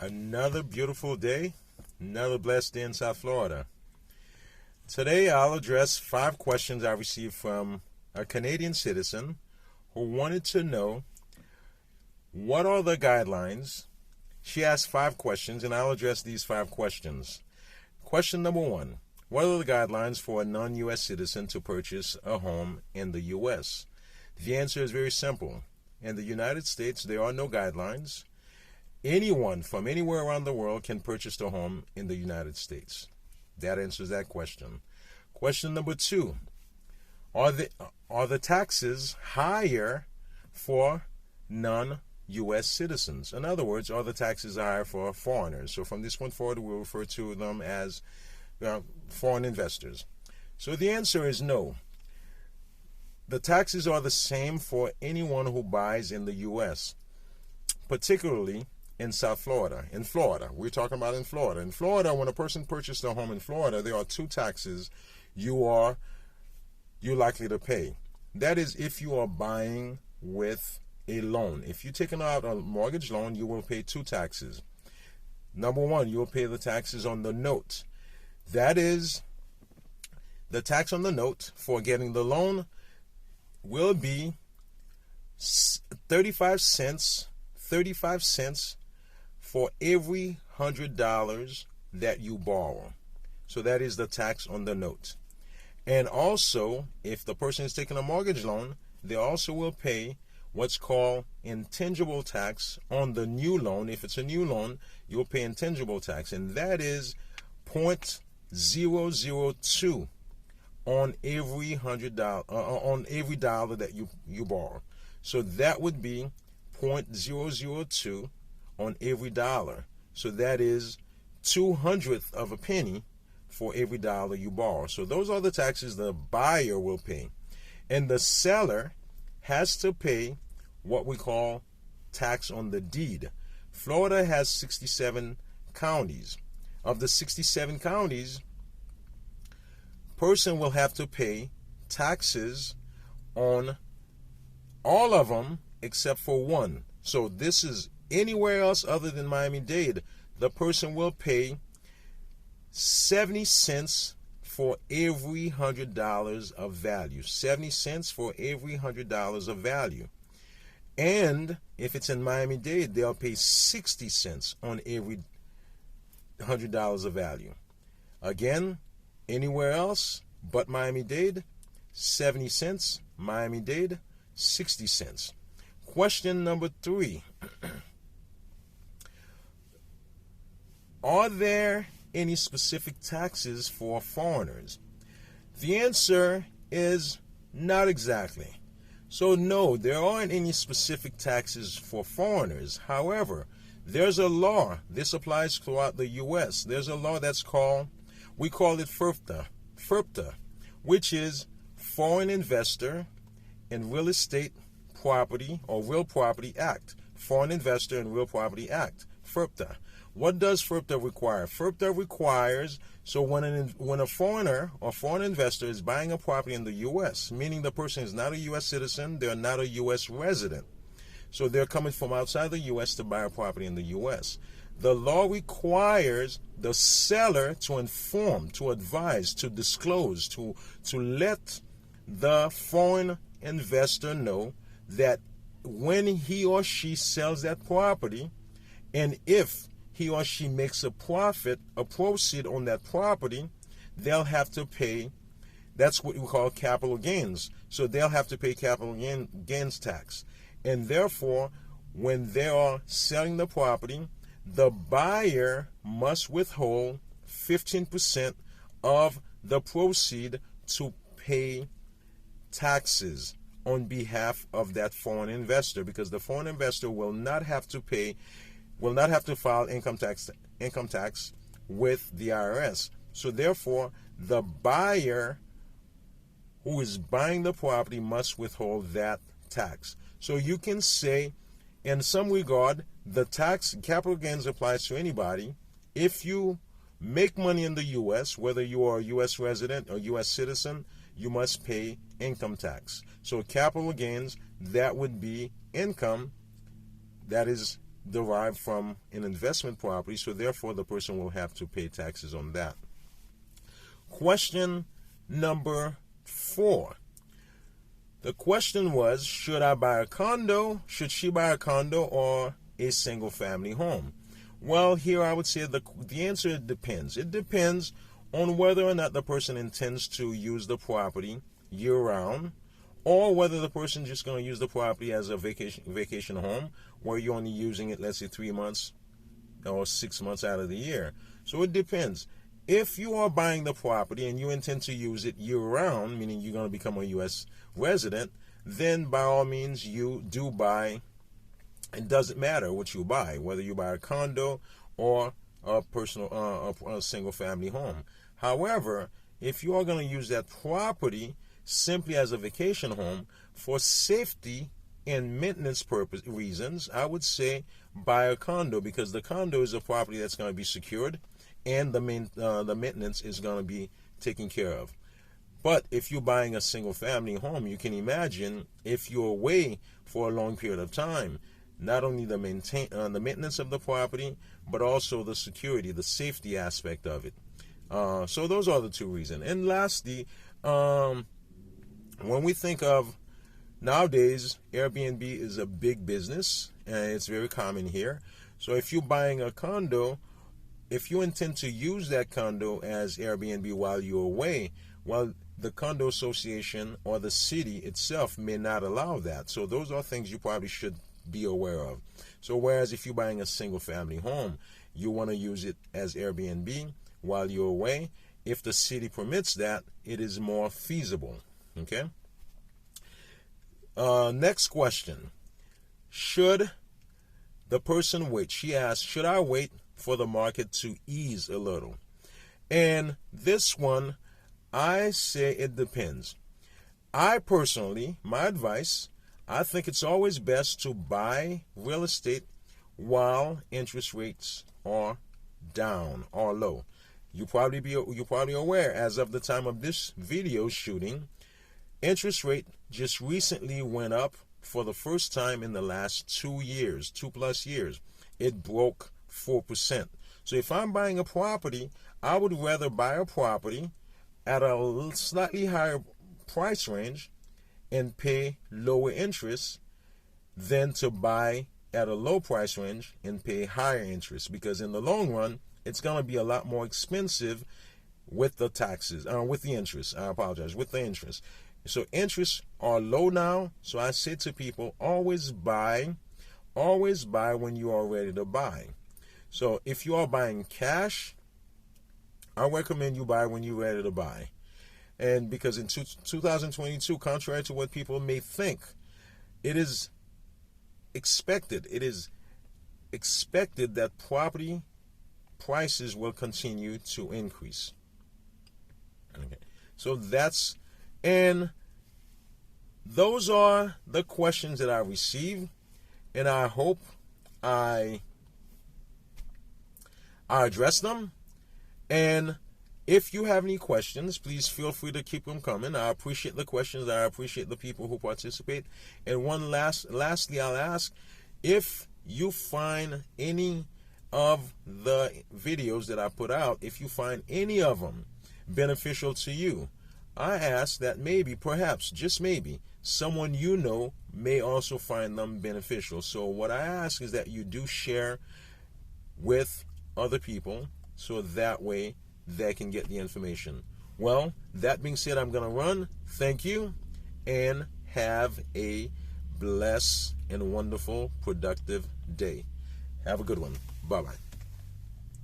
Another beautiful day, another blessed day in South Florida. Today I'll address 5 questions I received from a Canadian citizen who wanted to know what are the guidelines. She asked 5 questions and I'll address these 5 questions. Question number 1. What are the guidelines for a non-U.S. citizen to purchase a home in the U.S.? The answer is very simple. In the United States, there are no guidelines. Anyone from anywhere around the world can purchase a home in the United States. That answers that question. Question number 2. Are the taxes higher for non-U.S. citizens? In other words, are the taxes higher for foreigners? So from this point forward, we'll refer to them as foreign investors. So the answer is no. The taxes are the same for anyone who buys in the U.S., particularly in South Florida. In Florida, we're talking about in Florida. In Florida, when a person purchases a home in Florida, there are 2 taxes you're likely to pay. That is, if you are buying with a loan. If you're taking out a mortgage loan, you will pay 2 taxes. Number 1, you'll pay the taxes on the note. That is, the tax on the note for getting the loan will be 35 cents for every $100 that you borrow. So that is the tax on the note. And also, if the person is taking a mortgage loan, they also will pay what's called intangible tax on the new loan. If it's a new loan, you'll pay intangible tax, and that is 0.002 on every $100 that you borrow. So that would be 0.002 on every dollar. So that is 2/100th of a penny for every dollar you borrow. So those are the taxes the buyer will pay. And the seller has to pay what we call tax on the deed. Florida has 67 counties. Of the 67 counties, person will have to pay taxes on all of them except for one. So this is anywhere else other than Miami-Dade. The person will pay 70 cents for every $100 of value. 70 cents for every $100 of value. And if it's in Miami-Dade, they'll pay 60 cents on every $100 of value. Again, anywhere else but Miami-Dade, 70 cents. Miami-Dade, 60 cents. Question number 3. Are there any specific taxes for foreigners? The answer is not exactly. So no, there aren't any specific taxes for foreigners. However, there's a law. This applies throughout the U.S. There's a law that's we call it FIRPTA, which is Foreign Investor in Real Estate Property or Real Property Act. Foreign Investor in Real Property Act, FIRPTA. What does FIRPTA require? FIRPTA requires, so when a foreigner or foreign investor is buying a property in the U.S., meaning the person is not a U.S. citizen, they're not a U.S. resident, so they're coming from outside the U.S. to buy a property in the U.S., the law requires the seller to inform, to advise, to disclose, to let the foreign investor know that when he or she sells that property, and if he or she makes a profit, a proceed on that property, they'll have to pay, that's what we call capital gains. So they'll have to pay capital gains tax. And therefore, when they are selling the property, the buyer must withhold 15% of the proceed to pay taxes on behalf of that foreign investor, because the foreign investor will not have to file income tax with the IRS. So therefore, the buyer who is buying the property must withhold that tax. So you can say, in some regard, the tax capital gains applies to anybody. If you make money in the U.S., whether you are a U.S. resident or U.S. citizen, you must pay income tax. So capital gains, that would be income that is derived from an investment property, so therefore the person will have to pay taxes on that. Question number 4. The question was, should I buy a condo? Should she buy a condo or a single family home? Well, here I would say the answer depends. It depends on whether or not the person intends to use the property year-round, or whether the person just going to use the property as a vacation home where you're only using it, let's say, 3 months or 6 months out of the year. So it depends. If you are buying the property and you intend to use it year-round, meaning you're going to become a U.S. resident, then by all means you do buy. It doesn't matter what you buy, whether you buy a condo or a a single-family home. However, if you are going to use that property simply as a vacation home for safety and maintenance reasons, I would say buy a condo, because the condo is a property that's going to be secured and the maintenance is going to be taken care of. But if you're buying a single-family home, you can imagine if you're away for a long period of time, not only the maintenance of the property, but also the security, the safety aspect of it. So those are the 2 reasons. And lastly, when we think of nowadays, Airbnb is a big business, and it's very common here. So if you're buying a condo, if you intend to use that condo as Airbnb while you're away, well, the condo association or the city itself may not allow that. So those are things you probably should be aware of. So whereas if you're buying a single family home, you want to use it as Airbnb while you're away, if the city permits that, it is more feasible. Okay. Next question. Should the person wait? She asked, should I wait for the market to ease a little? And this one, I say it depends. I personally, my advice, I think it's always best to buy real estate while interest rates are down or low. You're probably aware, as of the time of this video shooting, interest rate just recently went up for the first time in the last 2 years, 2+ years. It broke 4%. So if I'm buying a property, I would rather buy a property at a slightly higher price range and pay lower interest than to buy at a low price range and pay higher interest, because in the long run it's going to be a lot more expensive with the taxes, with the interest. I apologize, with the interest. So interests are low now, so I say to people, always buy when you are ready to buy. So if you are buying cash, I recommend you buy when you're ready to buy. And because in 2022, contrary to what people may think, it is expected that property prices will continue to increase. Okay. So those are the questions that I received, and I hope I address them. And if you have any questions, please feel free to keep them coming. I appreciate the questions. I appreciate the people who participate. And lastly, I'll ask, if you find any of the videos that I put out, if you find any of them beneficial to you, I ask that maybe, perhaps, just maybe, someone you know may also find them beneficial. So what I ask is that you do share with other people, so that way they can get the information. Well, that being said, I'm going to run. Thank you, and have a blessed and wonderful, productive day. Have a good one. Bye-bye.